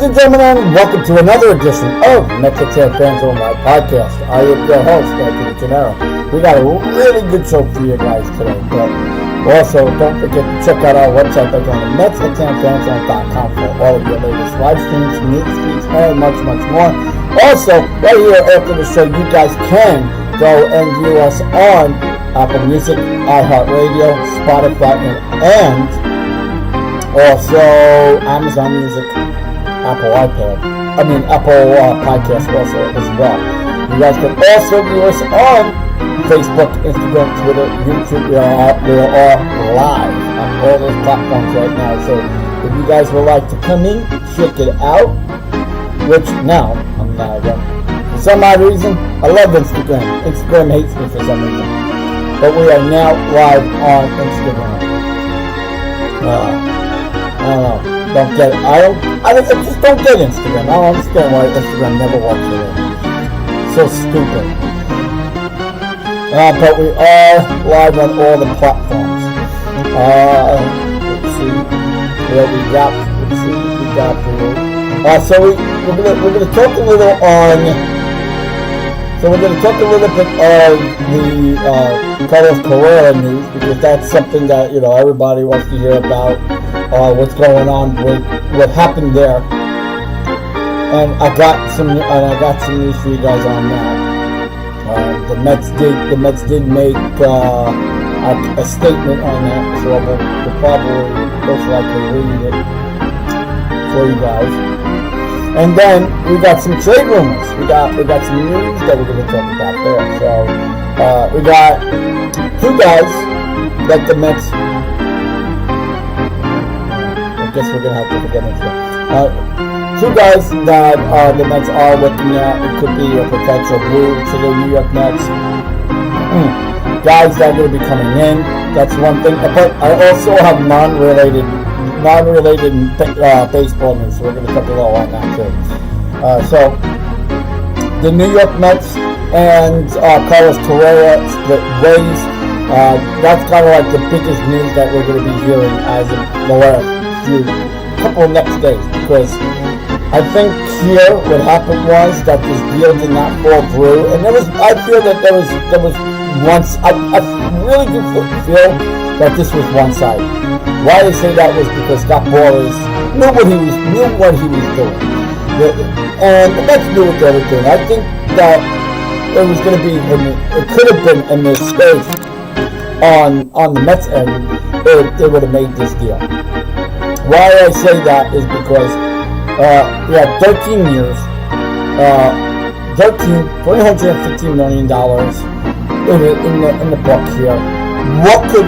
Ladies and gentlemen, welcome to another edition of MetsXMFanZone Podcast. I am your host, Gennaro. We got a really good show for you guys today, but also don't forget to check out our website by going to MetsXMFanZone.com for all of your latest live streams, news feeds, and much, much more. Also, right here after the show, you guys can go and view us on Apple Music, Iheart Radio, Spotify, and also Amazon Music, Apple Podcast also as well. You guys can also view us on Facebook, Instagram, Twitter, YouTube. We are live on all those platforms right now. So if you guys would like to come in, check it out. Which now I'm live on. For some odd reason, I love Instagram. Instagram hates me for some reason. But we are now live on Instagram. I don't know. Don't get it. I just don't get Instagram. I don't understand why Instagram never works for me. So stupid. But we are live on all the platforms. Let's see what we got. Let's see what we got for you. So we're gonna talk a little on. So we're gonna talk a little bit of the Carlos Correa news, because that's something that everybody wants to hear about. What's going on with what happened there, and I got some news for you guys on that. The Mets did make a statement on that, so we'll probably most likely read it for you guys. And then we got some trade rumors. We got some news that we're going to talk about there. So we got two guys that the Mets. I guess we're going to have to get into it. Two guys that the Mets are looking at. It could be a potential move to the New York Mets. Guys that are going to be coming in. That's one thing. But I also have non-related baseball news, so we're going to talk a little on that too. So the New York Mets and Carlos Correa split ways. That's kind of like the biggest news that we're going to be hearing as of the last couple of next days, because I think here what happened was that this deal did not fall through, and I feel that there was once I really do feel that this was one-sided. Why I say that was because Scott Boras knew what he was doing, and the Mets knew what they were doing. I think that it could have been a mistake on the Mets end if they would have made this deal. Why I say that is because we had 13 years, $415 million in the book here. What could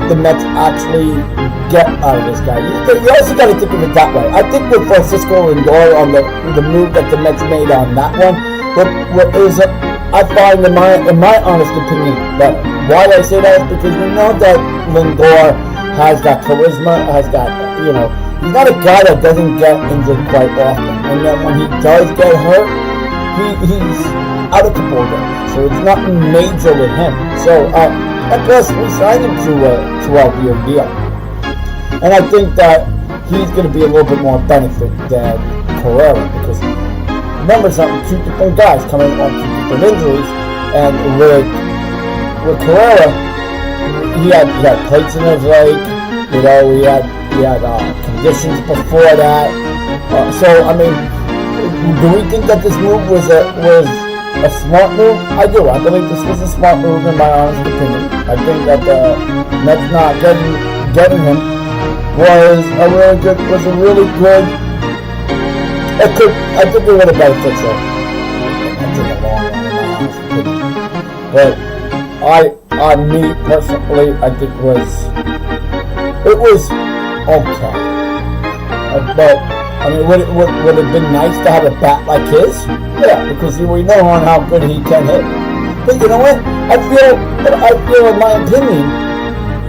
the Mets actually get out of this guy? You also got to think of it that way. I think with Francisco Lindor on the move that the Mets made on that one, I find in my honest opinion better. Why I say that is because we know that Lindor has that charisma, he's not a guy that doesn't get injured quite often. And then when he does get hurt, he's out of the ball game. So it's not major with him. So, and plus, we signed him to a 12-year deal. And I think that he's going to be a little bit more benefit than Correa, because remember something, two different guys coming on two different injuries. And with Correa, he had plates in his leg, he had conditions before that. So I mean, do we think that this move was a smart move? I do. I believe this was a smart move in my honest opinion. I think that the Mets not getting him was a really good. I think it would have beneficial. That's in the long run, in my honest opinion. But me personally, I think it was okay. But I mean, would it have been nice to have a bat like his? Yeah, because we know on how good he can hit. But you know what? I feel, in my opinion,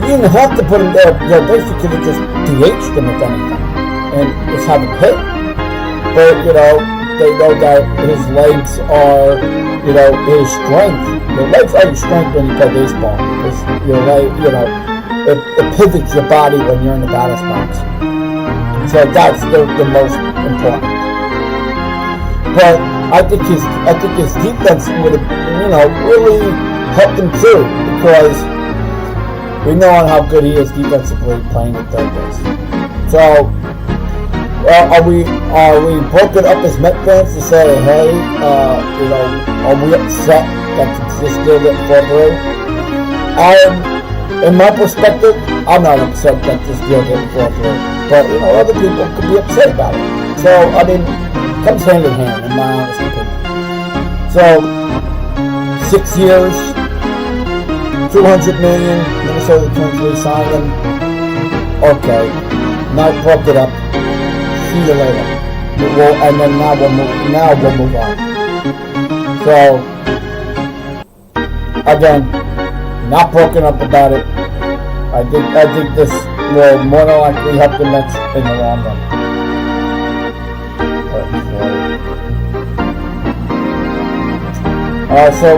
you didn't have to put him there. You basically could have just DH'd him if anything, and just have him hit. But they know that his legs are, his strength. Your legs are your strength when you play baseball, because your leg, it pivots your body when you're in the batter's box. So that's the most important. But I think his defense would have, really helped him too, because we know on how good he is defensively playing at third base. So, are we broken up as Met fans to say, hey, are we upset that this deal didn't fall through? In my perspective, I'm not upset that this deal didn't fall through, but other people could be upset about it. So, I mean, it comes hand in hand, in my honest opinion. So, 6 years, $200 million, Minnesota Twins re-signed him. Okay, now broke it up. See you later. And then now we'll move on. So, again, not broken up about it. I think this will more than likely help the Mets in the long run. So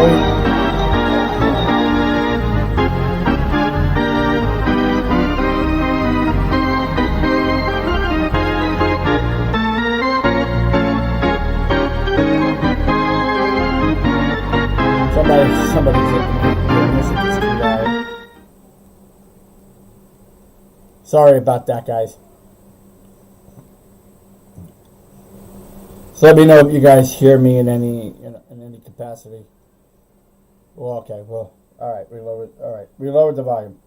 somebody's sorry about that, guys. So let me know if you guys hear me in any capacity. Well, okay. Well, all right. We lowered the volume.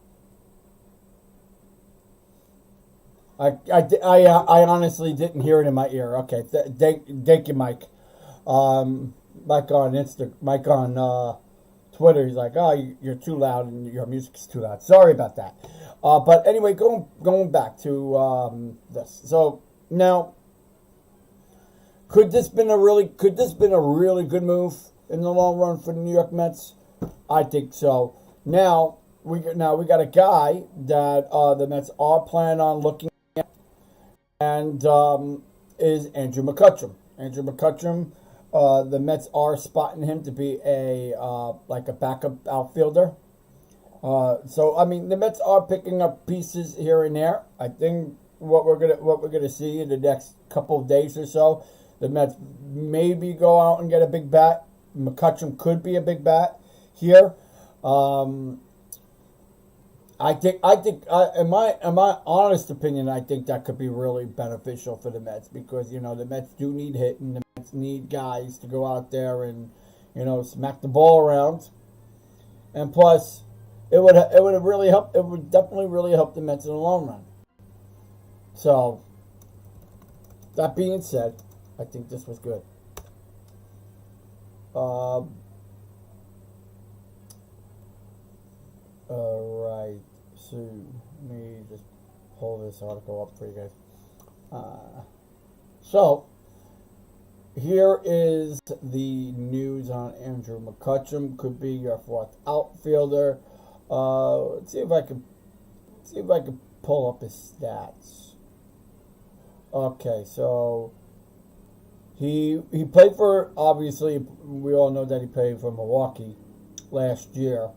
I honestly didn't hear it in my ear. Okay. Thank you, Mike. Mike on Twitter. He's like, oh, you're too loud and your music's too loud. Sorry about that. But anyway, going back to this. So now, could this been a really good move in the long run for the New York Mets? I think so. Now we got a guy that the Mets are planning on looking at, and is Andrew McCutchen. Andrew McCutchen, the Mets are spotting him to be a backup outfielder. So I mean, the Mets are picking up pieces here and there. I think what we're gonna see in the next couple of days or so, the Mets maybe go out and get a big bat. McCutchen could be a big bat here. I think, in my honest opinion, I think that could be really beneficial for the Mets, because the Mets do need hitting. The Mets need guys to go out there and smack the ball around, and plus it would really help. It would definitely really help the Mets in the long run. So that being said, I think this was good. Alright, so let me just pull this article up for you guys. So, here is the news on Andrew McCutchen. Could be your fourth outfielder. Let's see if I can pull up his stats. Okay, so he played for, obviously, we all know that he played for Milwaukee last year.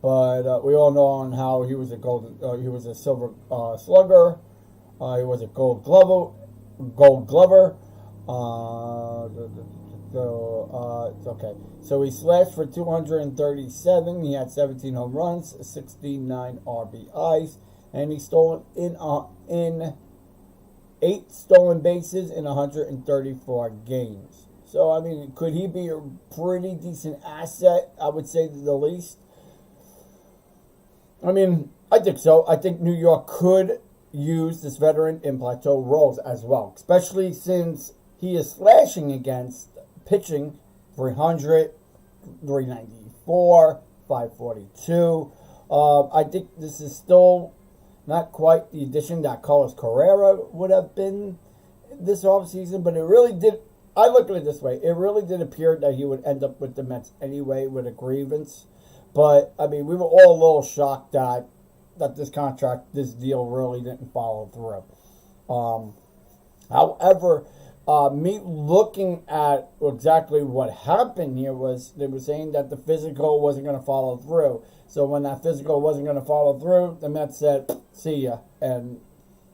But we all know on how he was a silver slugger. He was a gold glover. Okay. So he slashed for 237. He had 17 home runs, 69 RBIs, and he stole in 8 stolen bases in 134 games. So I mean, could he be a pretty decent asset? I would say the least. I mean, I think so. I think New York could use this veteran in plateau roles as well, especially since he is slashing against pitching 300, 394, 542. I think this is still not quite the addition that Carlos Correa would have been this offseason, but it really did. I look at it this way. It really did appear that he would end up with the Mets anyway with a grievance. But, I mean, we were all a little shocked that this deal really didn't follow through. However, me looking at exactly what happened here was they were saying that the physical wasn't going to follow through. So when that physical wasn't going to follow through, the Mets said, see ya. And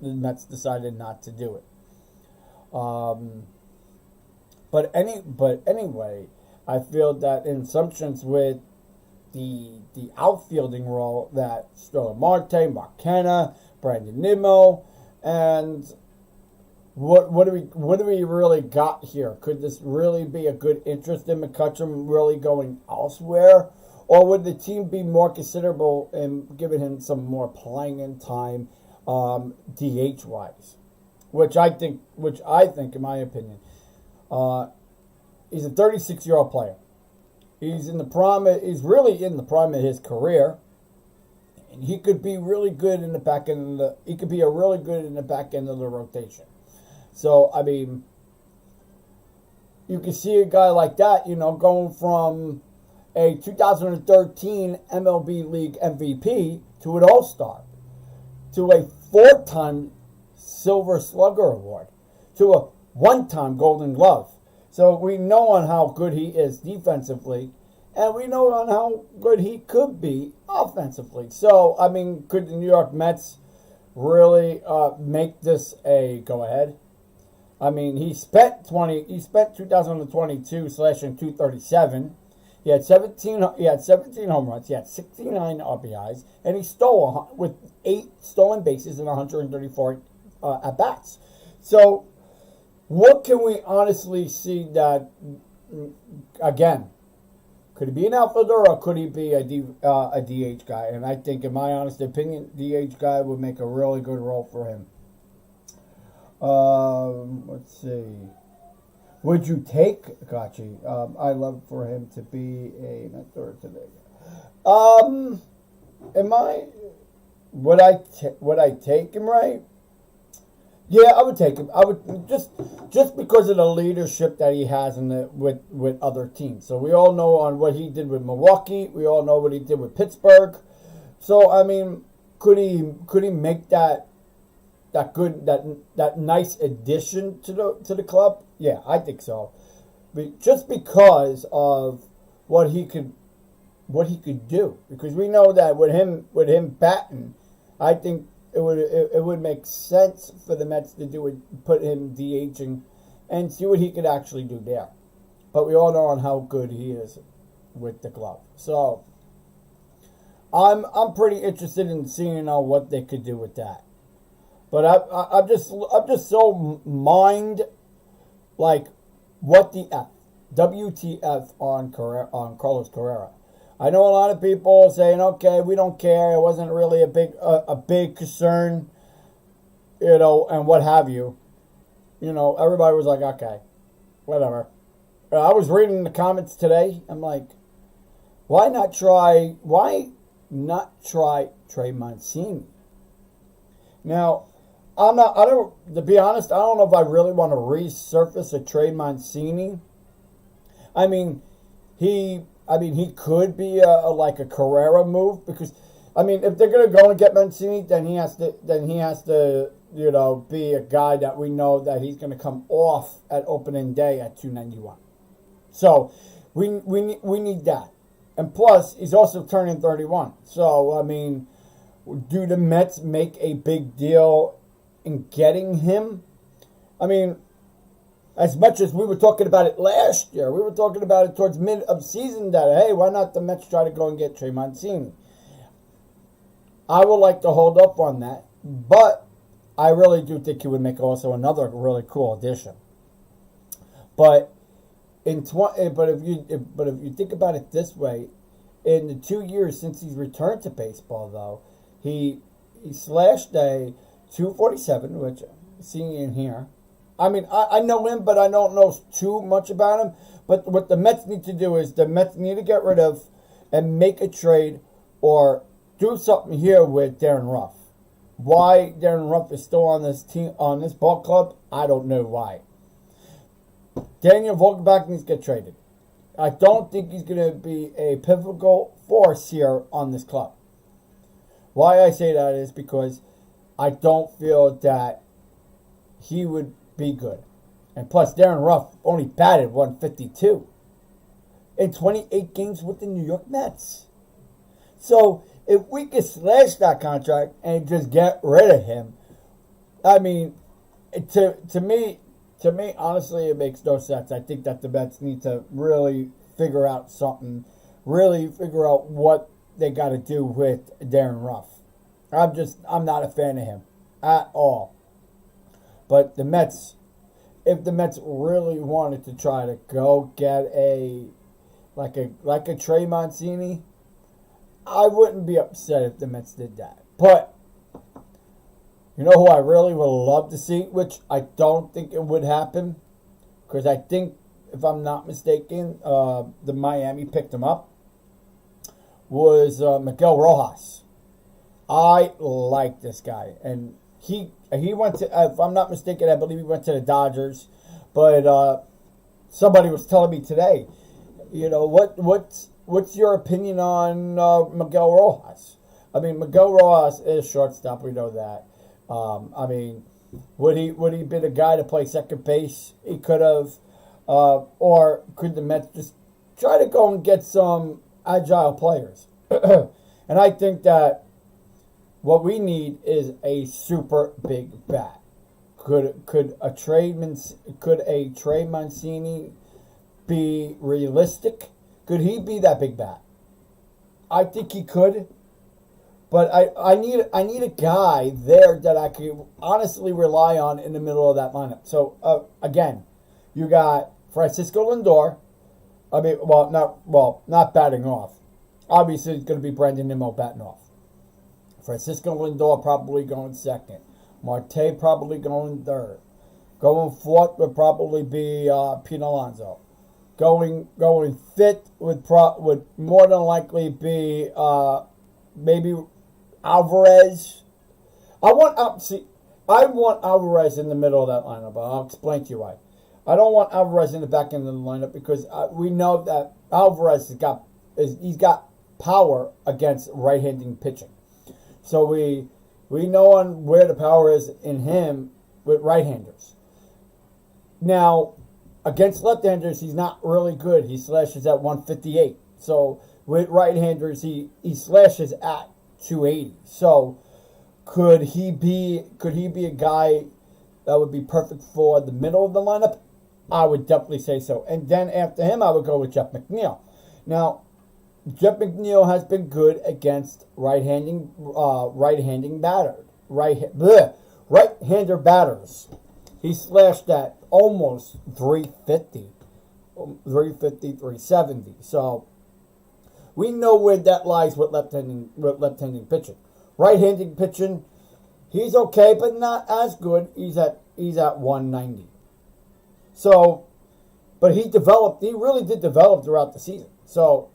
the Mets decided not to do it. But anyway, I feel that in some sense with the outfielding role that Sterling Marte, Mark Canha, Brandon Nimmo, and what do we really got here? Could this really be a good interest in McCutcheon really going elsewhere? Or would the team be more considerable in giving him some more playing in time, DH wise? Which I think, in my opinion, he's a 36-year-old player. He's really in the prime of his career. And he could be really good in the back end of the rotation. So, I mean, you can see a guy like that, going from a 2013 MLB League MVP to an All-Star, to a 4-time Silver Slugger Award, to a 1-time Golden Glove. So we know on how good he is defensively, and we know on how good he could be offensively. So, I mean, could the New York Mets really make this a go-ahead? I mean, he spent 2022 slashing .237. He had 17 home runs. He had 69 RBIs, and he stole with 8 stolen bases and 134 at bats. So, what can we honestly see that, again, could he be an outfielder or could he be a DH guy? And I think, in my honest opinion, DH guy would make a really good role for him. Let's see. Would you take Kachi? I love for him to be a mentor today. Would I take him, right? Yeah, I would take him. I would just because of the leadership that he has with other teams. So we all know on what he did with Milwaukee. We all know what he did with Pittsburgh. So I mean, could he make that nice addition to the club? Yeah, I think so. But just because of what he could do, because we know that with him batting, I think it would make sense for the Mets to put him DHing and see what he could actually do there. But we all know on how good he is with the glove. So I'm pretty interested in seeing what they could do with that. But I'm just so like what the F, WTF on Carlos Correa. I know a lot of people saying, okay, we don't care. It wasn't really a big concern, and what have you. Everybody was like, okay, whatever. I was reading the comments today. I'm like, why not try Trey Mancini? Now, to be honest, I don't know if I really want to resurface a Trey Mancini. I mean, he could be like a Carrera move, because, I mean, if they're gonna go and get Mancini, then he has to be a guy that we know that he's gonna come off at opening day at 291. So we need that, and plus he's also turning 31. So I mean, do the Mets make a big deal in getting him? I mean, as much as we were talking about it last year, we were talking about it towards mid of season that, hey, why not the Mets try to go and get Trey Mancini? I would like to hold up on that, but I really do think he would make also another really cool addition. But if you think about it this way, in the 2 years since he's returned to baseball, though, he slashed a 247, which I'm seeing in here. I mean, I know him, but I don't know too much about him. But what the Mets need to do is the Mets need to get rid of and make a trade or do something here with Darren Ruff. Why Darren Ruff is still on this team, on this ball club, I don't know why. Daniel Vogelbach needs to get traded. I don't think he's going to be a pivotal force here on this club. Why I say that is because I don't feel that he would be good. And plus, Darren Ruff only batted 152 in 28 games with the New York Mets. So, if we could slash that contract and just get rid of him, I mean, to me, honestly, it makes no sense. I think that the Mets need to really figure out something, really figure out what they got to do with Darren Ruff. I'm not a fan of him at all. But the Mets, if the Mets really wanted to try to go get like a Trey Mancini, I wouldn't be upset if the Mets did that. But you know who I really would love to see, which I don't think it would happen, because I think, if I'm not mistaken, the Miami picked him up, was Miguel Rojas. I like this guy, and he went to, if I'm not mistaken, I believe he went to the Dodgers, but somebody was telling me today, what's your opinion on Miguel Rojas? I mean, Miguel Rojas is shortstop, we know that. Would he be the guy to play second base? He could have, or could the Mets just try to go and get some agile players? And I think that what we need is a super big bat. Could a Trey Mancini be realistic? Could he be that big bat? I think he could. But I need a guy there that I could honestly rely on in the middle of that lineup. So again, you got Francisco Lindor. Not batting off. Obviously, it's going to be Brandon Nimmo batting off. Francisco Lindor probably going second. Marte probably going third. Going fourth would probably be Pete Alonso. Going fifth would more than likely be maybe Alvarez. I want Alvarez in the middle of that lineup. I'll explain to you why. I don't want Alvarez in the back end of the lineup because we know that Alvarez he's got power against right-handed pitching. So we know on where the power is in him with right-handers. Now, against left-handers, he's not really good. He slashes at 158. So with right-handers, he slashes at 280. So could he be a guy that would be perfect for the middle of the lineup? I would definitely say so. And then after him, I would go with Jeff McNeil. Now, Jeff McNeil has been good against right-hander batters. He slashed at almost 350, 370. So we know where that lies with left-handed pitching. Right-handed pitching, he's okay, but not as good. He's at 190. So, but he really did develop throughout the season. So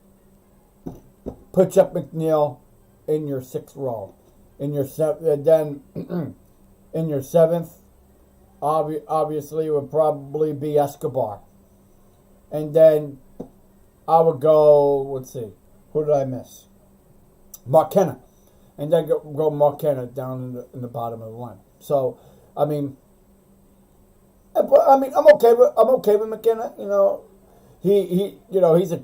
put Jeff McNeil in your sixth role. In your in your seventh, obviously, it would probably be Escobar. And then I would go, let's see, who did I miss? Mark Canha. And then go Mark Canha down in the bottom of the line. So, I'm okay with McKenna. He's a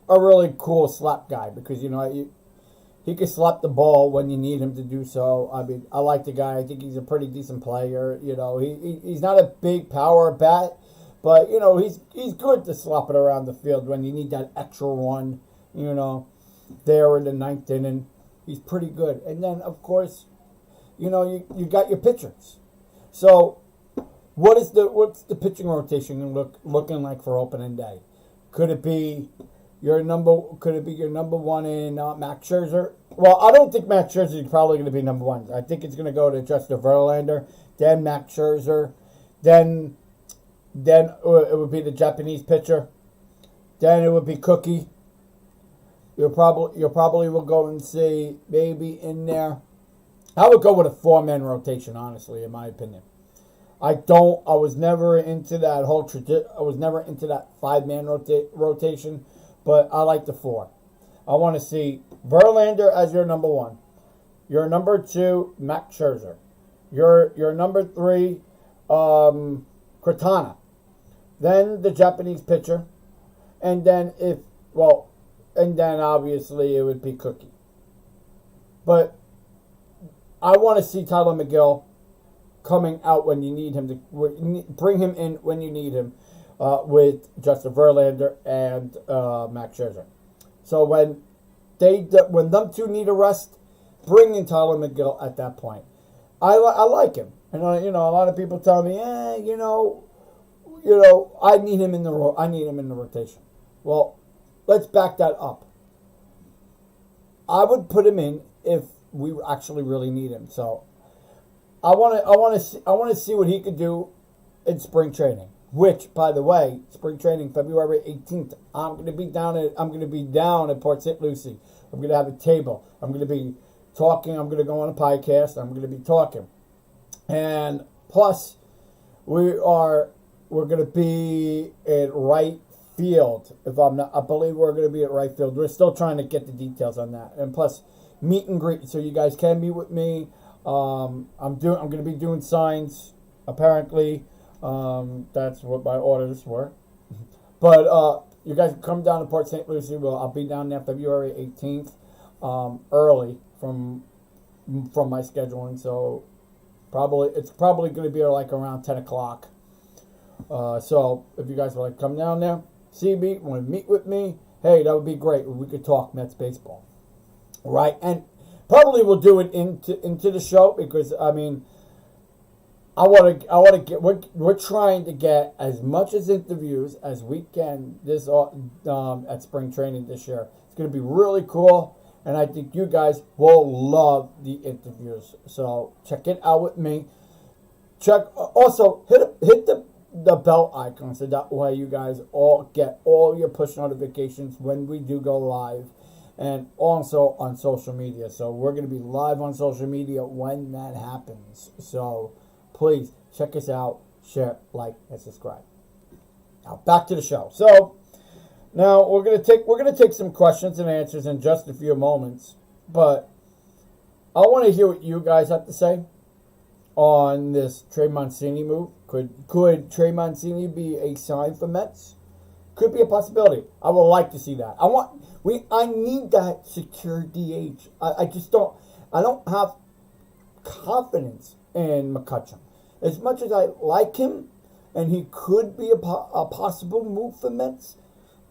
really cool slap guy because he can slap the ball when you need him to do so. I like the guy. I think he's a pretty decent player. He's not a big power bat, but he's good to slap it around the field when you need that extra run. There in the ninth inning, he's pretty good. And then of course, you got your pitchers. So what's the pitching rotation looking like for opening day? Could it be your number one in Max Scherzer? Well, I don't think Max Scherzer is probably going to be number one. I think it's going to go to Justin Verlander, then Max Scherzer, then it would be the Japanese pitcher, then it would be Cookie. You probably will go and see maybe in there. I would go with a 4-man rotation, honestly, in my opinion. I was never into that I was never into that 5-man rotation, but I like the 4. I want to see Verlander as your number 1. Your number 2, Max Scherzer. Your number 3, Cortana. Then the Japanese pitcher. And then obviously it would be Cookie. But I want to see Tyler McGill coming out when you need him to bring him in when you need him with Justin Verlander and Max Scherzer. So when them two need a rest, bring in Tyler McGill at that point. I like him, and a lot of people tell me, I need him in the rotation. Well, let's back that up. I would put him in if we actually really need him. So I want to see what he could do in spring training. Which, by the way, spring training February 18th. I'm going to be down at Port St. Lucie. I'm going to have a table. I'm going to be talking. I'm going to go on a podcast. I'm going to be talking, and plus, we're going to be at right field. I believe we're going to be at right field. We're still trying to get the details on that, and plus, meet and greet, so you guys can meet with me. I'm going to be doing signs. Apparently, that's what my orders were. But you guys can come down to Port St. Lucie. I'll be down there February 18th, early from my scheduling. So it's probably going to be like around 10 o'clock. So if you guys would like to come down there, see me, want to meet with me, hey, that would be great. We could talk Mets baseball, right? And probably we'll do it into the show because I want to get. We're trying to get as much as interviews as we can at spring training this year. It's going to be really cool, and I think you guys will love the interviews. So check it out with me. Also hit the bell icon so that way you guys all get all your push notifications when we do go live, and also on social media. So we're going to be live on social media when that happens. So please check us out, share, like, and subscribe. Now back to the show. So now we're gonna take some questions and answers in just a few moments, but I want to hear what you guys have to say on this Trey Mancini move. Could Trey Mancini be a sign for Mets? Could be a possibility. I would like to see that. I need that secure DH. I don't have confidence in McCutcheon. As much as I like him, and he could be a possible move for Mets,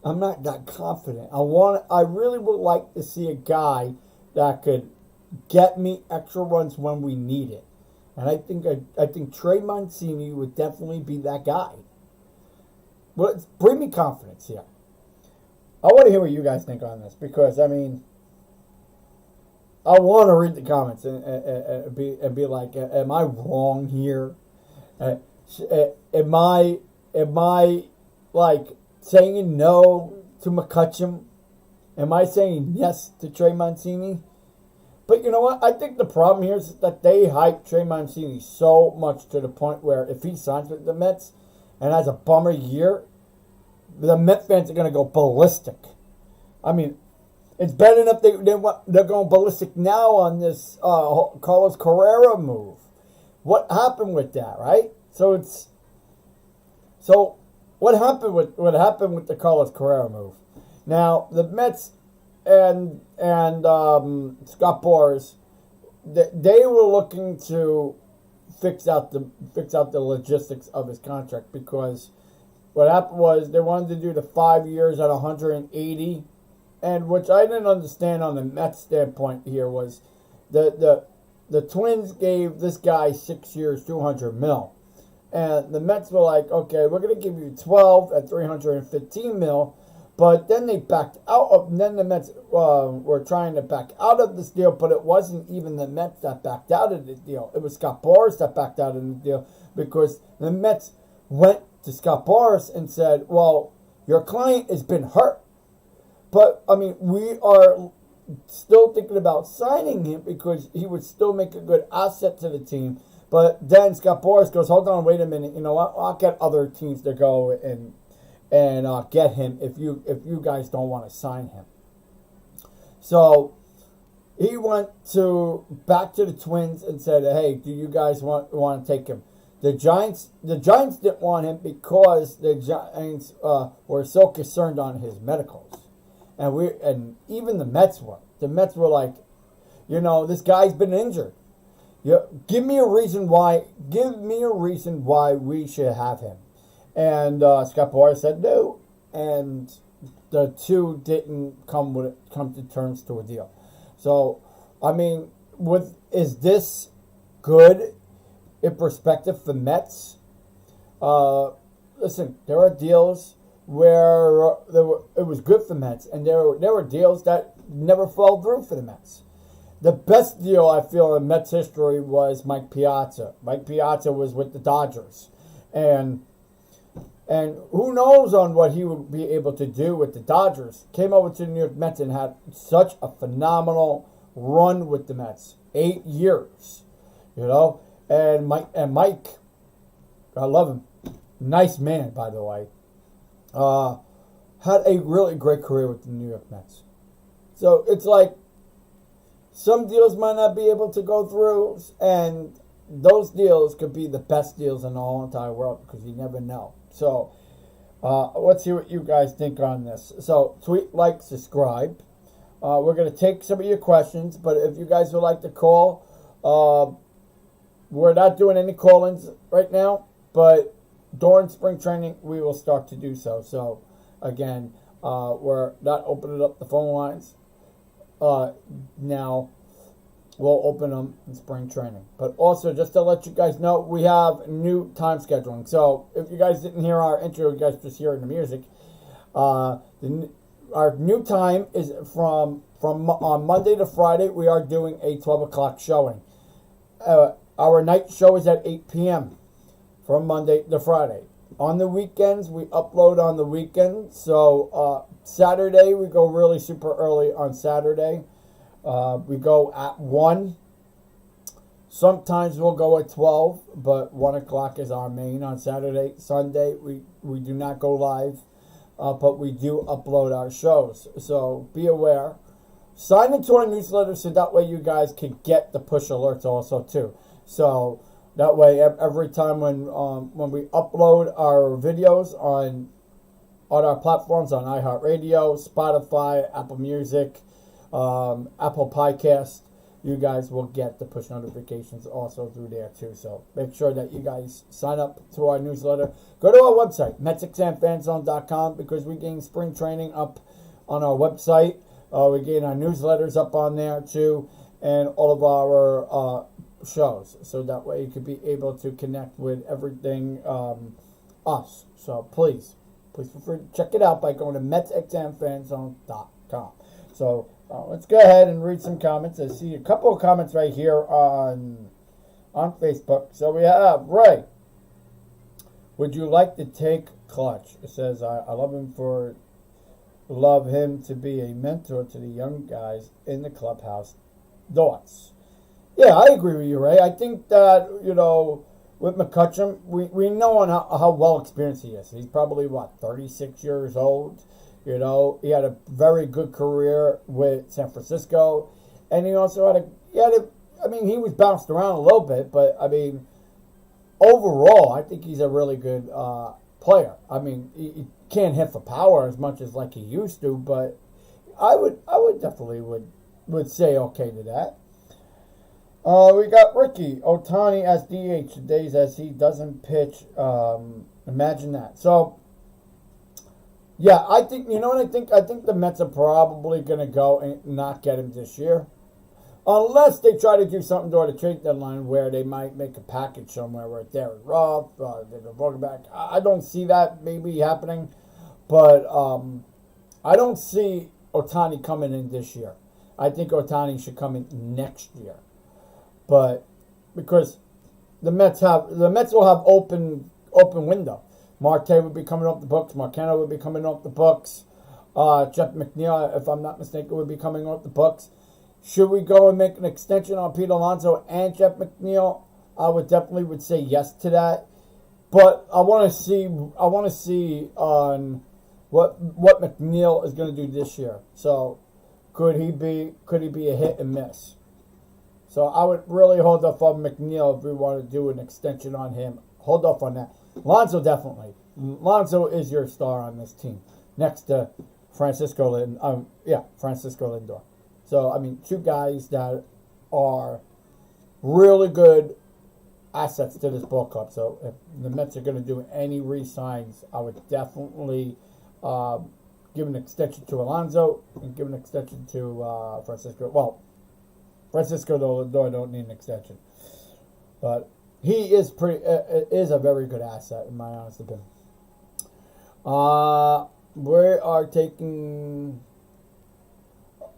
I'm not that confident. I really would like to see a guy that could get me extra runs when we need it. And I think Trey Mancini would definitely be that guy. But bring me confidence here. I want to hear what you guys think on this because I want to read the comments and be like, am I wrong here? Am I like saying no to McCutcheon? Am I saying yes to Trey Mancini? But you know what? I think the problem here is that they hype Trey Mancini so much to the point where if he signs with the Mets and has a bummer year, the Met fans are going to go ballistic. It's bad enough they're going ballistic now on this Carlos Correa move. What happened with that, right? So what happened with the Carlos Correa move? Now the Mets and Scott Boras, they were looking to fix out the logistics of his contract because what happened was they wanted to do the 5 years at 180, and which I didn't understand on the Mets standpoint here was the Twins gave this guy 6 years, $200 million. And the Mets were like, okay, we're going to give you 12 at $315 million. But then they backed out of, and then the Mets were trying to back out of this deal, but it wasn't even the Mets that backed out of the deal. It was Scott Boras that backed out of the deal because the Mets went to Scott Boras and said, well, your client has been hurt. But, we are still thinking about signing him because he would still make a good asset to the team. But then Scott Boras goes, hold on, wait a minute. You know what? I'll get other teams to go and get him if you guys don't want to sign him. So he went back to the Twins and said, hey, do you guys want to take him? The Giants didn't want him because the Giants were so concerned on his medicals. And even the Mets were. The Mets were like, this guy's been injured. Yeah, give me a reason why. Give me a reason why we should have him. And Scott Boras said no, and the two didn't come to terms to a deal. So, I mean, is this good in perspective for Mets? Listen, there are deals where it was good for Mets, and there were deals that never fell through for the Mets. The best deal I feel in Mets history was Mike Piazza. Mike Piazza was with the Dodgers, and who knows on what he would be able to do with the Dodgers. Came over to the New York Mets and had such a phenomenal run with the Mets. 8 years, And Mike, I love him. Nice man, by the way. Had a really great career with the New York Mets. So it's like some deals might not be able to go through, and those deals could be the best deals in the whole entire world because you never know. So let's see what you guys think on this. So tweet, like, subscribe. We're going to take some of your questions, but if you guys would like to call, we're not doing any call-ins right now, but during spring training, we will start to do so. So, again, we're not opening up the phone lines now. We'll open them in spring training. But also, just to let you guys know, we have new time scheduling. So, if you guys didn't hear our intro, you guys just hearing the music. Our new time is from on Monday to Friday. We are doing a 12 o'clock showing. Our night show is at 8 p.m. from Monday to Friday. On the weekends, we upload on the weekend. So Saturday, we go really super early on Saturday. We go at 1. Sometimes we'll go at 12, but 1 o'clock is our main on Saturday. Sunday, we do not go live, but we do upload our shows. So be aware. Sign into our newsletter so that way you guys can get the push alerts also too. So that way every time when we upload our videos on our platforms, on Iheart Radio, Spotify, Apple Music, Apple Podcast, you guys will get the push notifications also through there too. So make sure that you guys sign up to our newsletter. Go to our website, MetsXMFanZone.com, because we gain spring training up on our website. We gain our newsletters up on there too, and all of our shows. So that way you could be able to connect with everything us. So please feel free to check it out by going to MetsXMFanZone.com. So let's go ahead and read some comments. I see a couple of comments right here on Facebook. So we have Ray. Would you like to take Clutch? It says, I love him to be a mentor to the young guys in the clubhouse. Thoughts? Yeah, I agree with you, Ray. I think that, with McCutcheon, we know on how well experienced he is. He's probably, 36 years old. He had a very good career with San Francisco. And he also he was bounced around a little bit, but, overall, I think he's a really good player. He can't hit for power as much as like he used to, but I would definitely would say okay to that. We got Ricky Ohtani as DH days as he doesn't pitch. Imagine that. So, yeah, I think I think the Mets are probably going to go and not get him this year, unless they try to do something during the trade deadline where they might make a package somewhere where they're rough, they're going back. I don't see that maybe happening, but I don't see Ohtani coming in this year. I think Ohtani should come in next year. But because the Mets will have open window. Marte would be coming off the books. Marcano would be coming off the books. Jeff McNeil, if I'm not mistaken, would be coming off the books. Should we go and make an extension on Pete Alonso and Jeff McNeil? I would say yes to that. But I want to see on what McNeil is going to do this year. So could he be a hit and miss? So I would really hold off on McNeil if we want to do an extension on him. Hold off on that. Alonso definitely. Alonso is your star on this team, next to Francisco Lindor. So two guys that are really good assets to this ball club. So if the Mets are going to do any re-signs, I would definitely give an extension to Alonso and give an extension to Francisco. Well, Francisco Lindor don't need an extension, but he is is a very good asset in my honest opinion. We are taking.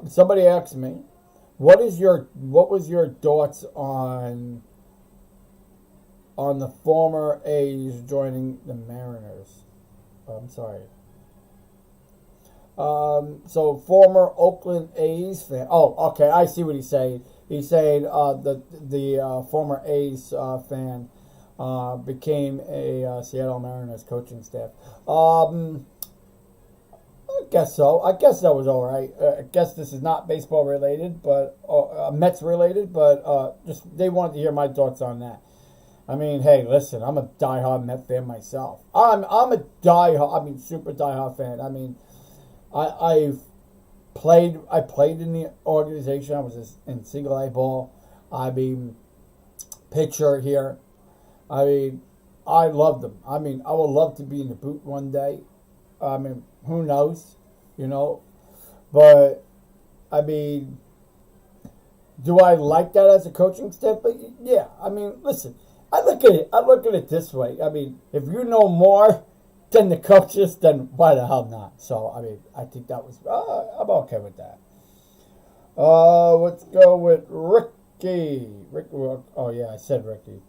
Somebody asked me, what was your thoughts on the former A's joining the Mariners? I'm sorry. So former Oakland A's fan. Oh, okay. I see what he's saying. He's saying the former A's fan became a Seattle Mariners coaching staff. I guess so. I guess that was all right. I guess this is not baseball related, but Mets related. But just they wanted to hear my thoughts on that. I mean, hey, listen, I'm a diehard Met fan myself. I'm a super diehard fan. I mean, I played in the organization. I was in single A ball. I mean, pitcher here. I mean, I loved them. I mean, I would love to be in the boot one day. I mean, who knows, But, I mean, do I like that as a coaching staff? But yeah, I mean, listen, I look at it this way. I mean, if you know more than the coaches, then why the hell not? So, I mean, I think that was, I'm okay with that. Let's go with Ricky. Oh yeah, I said Ricky.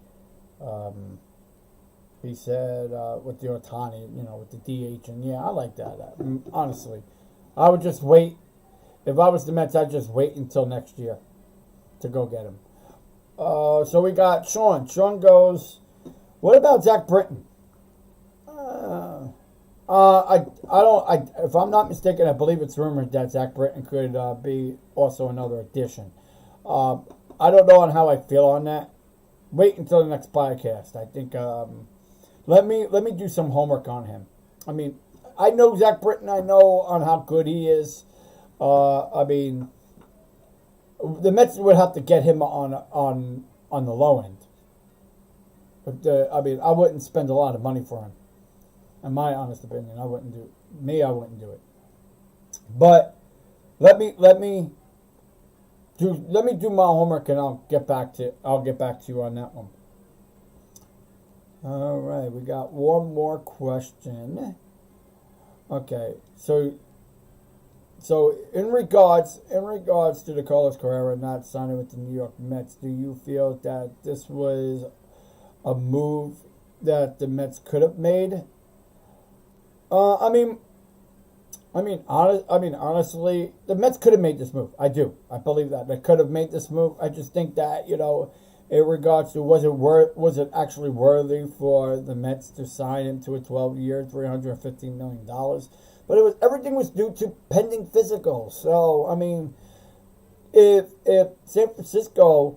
He said with the Ohtani, with the DH, and yeah, I like that. Honestly, I would just wait. If I was the Mets, I'd just wait until next year to go get him. So we got Sean. Sean goes, what about Zach Britton? If I'm not mistaken, I believe it's rumored that Zach Britton could be also another addition. I don't know on how I feel on that. Wait until the next podcast. I think let me do some homework on him. I mean, I know Zach Britton. I know on how good he is. I mean, the Mets would have to get him on the low end. But I wouldn't spend a lot of money for him. In my honest opinion, I wouldn't do it. But let me do my homework and I'll get back to you on that one. All right, we got one more question. Okay, so in regards to the Carlos Correa not signing with the New York Mets, do you feel that this was a move that the Mets could have made? Honestly, the Mets could have made this move. I do. I believe that they could have made this move. I just think that in regards to was it actually worthy for the Mets to sign him to a 12-year, $315 million? But everything was due to pending physicals. So I mean, if San Francisco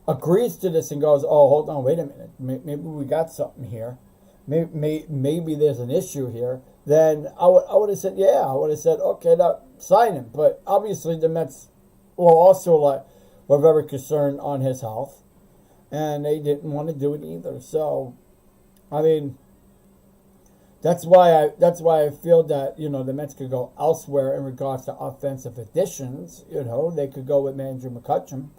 agrees to this and goes, oh, hold on, wait a minute, maybe we got something here. Maybe there's an issue here. Then I would have said, yeah. I would have said, okay, now sign him. But obviously the Mets were very concerned on his health, and they didn't want to do it either. So, I mean, that's why I feel that the Mets could go elsewhere in regards to offensive additions. They could go with Andrew McCutcheon,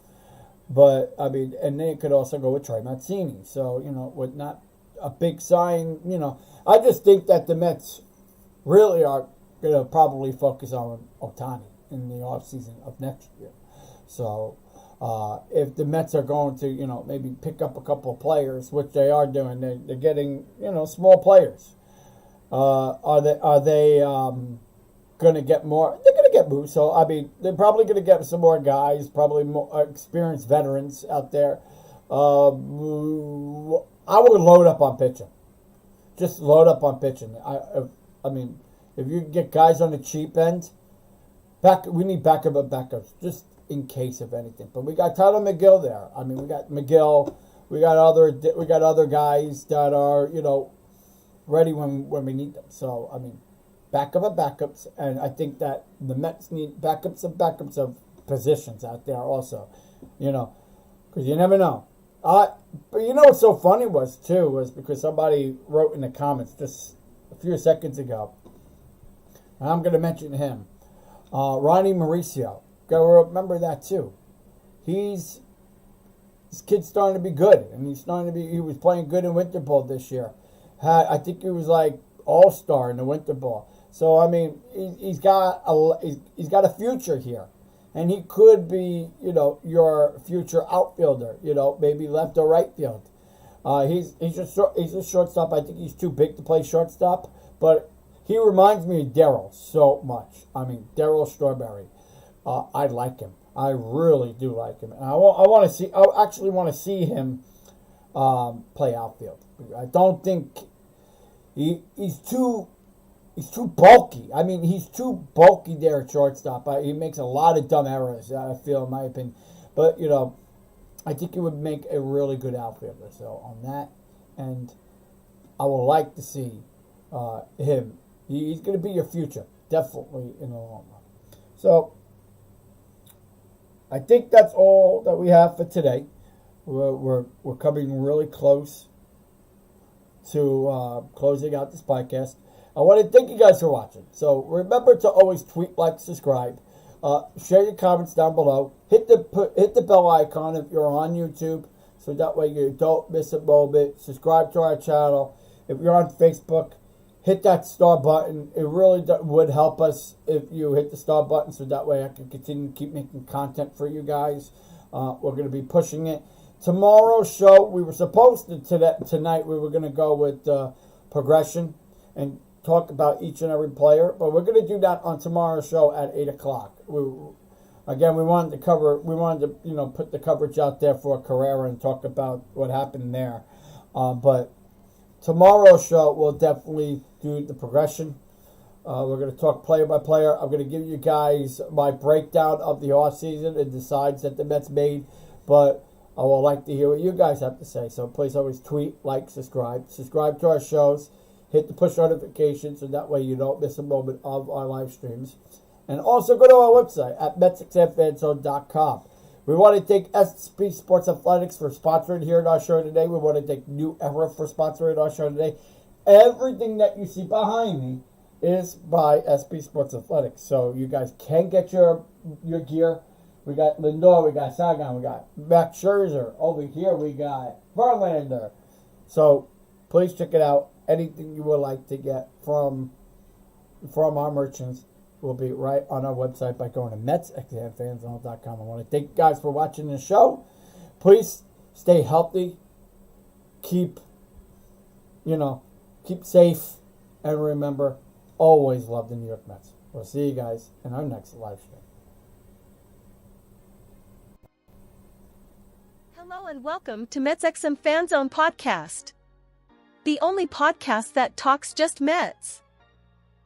but I mean, and they could also go with Trey Mancini. So with not a big sign, I just think that the Mets really are going to probably focus on Ohtani in the offseason of next year. So if the Mets are going to, maybe pick up a couple of players, which they are doing, they're getting, small players. Are they going to get more? They're going to get moves. So, I mean, they're probably going to get some more guys, probably more experienced veterans out there. I would load up on pitching. Just load up on pitching. I mean, if you get guys on the cheap end, we need backups, just in case of anything. But we got Tyler McGill there. I mean, we got McGill. We got other guys that are ready when we need them. So I mean, backups, and I think that the Mets need backups of positions out there also. Because you never know. But you know what's so funny was because somebody wrote in the comments just a few seconds ago, and I'm going to mention him, Ronnie Mauricio. Got to remember that too. This kid's starting to be good, and he was playing good in winter ball this year. I think he was like all-star in the winter ball. So I mean, he's got a future here, and he could be, your future outfielder. Maybe left or right field. He's a shortstop. I think he's too big to play shortstop, but he reminds me of Darryl so much. I mean, Darryl Strawberry. I like him. I really do like him. And I actually want to see him play outfield. I don't think he's too bulky. I mean, he's too bulky there at shortstop. He makes a lot of dumb errors, I feel, in my opinion. But, I think he would make a really good outfielder. So, on that, and I would like to see him. He's going to be your future, definitely, in the long run. So, I think that's all that we have for today. We're coming really close to closing out this podcast. I want to thank you guys for watching. So remember to always tweet, like, subscribe, share your comments down below. Hit the bell icon if you're on YouTube, so that way you don't miss a moment. Subscribe to our channel. If you're on Facebook, hit that star button. It really would help us if you hit the star button, so that way I can continue to keep making content for you guys. We're going to be pushing it. Tomorrow's show, we were supposed to tonight. We were going to go with progression and talk about each and every player, but we're going to do that on tomorrow's show at 8 o'clock. We wanted to put the coverage out there for Carrera and talk about what happened there. But tomorrow's show, we'll definitely do the progression. We're going to talk player by player. I'm going to give you guys my breakdown of the offseason and the sides that the Mets made, but I would like to hear what you guys have to say. So please always tweet, like, subscribe. Subscribe to our shows. Hit the push notifications, so that way you don't miss a moment of our live streams. And also go to our website at MetsXMFanZone.com. We want to thank SP Sports Athletics for sponsoring here at our show today. We want to thank New Era for sponsoring our show today. Everything that you see behind me is by SP Sports Athletics. So you guys can get your gear. We got Lindor, we got Sagan, we got Max Scherzer. Over here we got Verlander. So please check it out. Anything you would like to get from our merchants will be right on our website by going to MetsXMFanZone.com. I want to thank you guys for watching the show. Please stay healthy. Keep safe. And remember, always love the New York Mets. We'll see you guys in our next live stream. Hello and welcome to MetsXMFanZone Podcast, the only podcast that talks just Mets.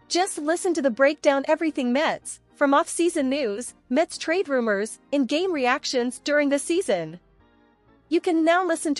Just listen to the breakdown everything Mets, from off-season news, Mets trade rumors, in-game reactions during the season. You can now listen to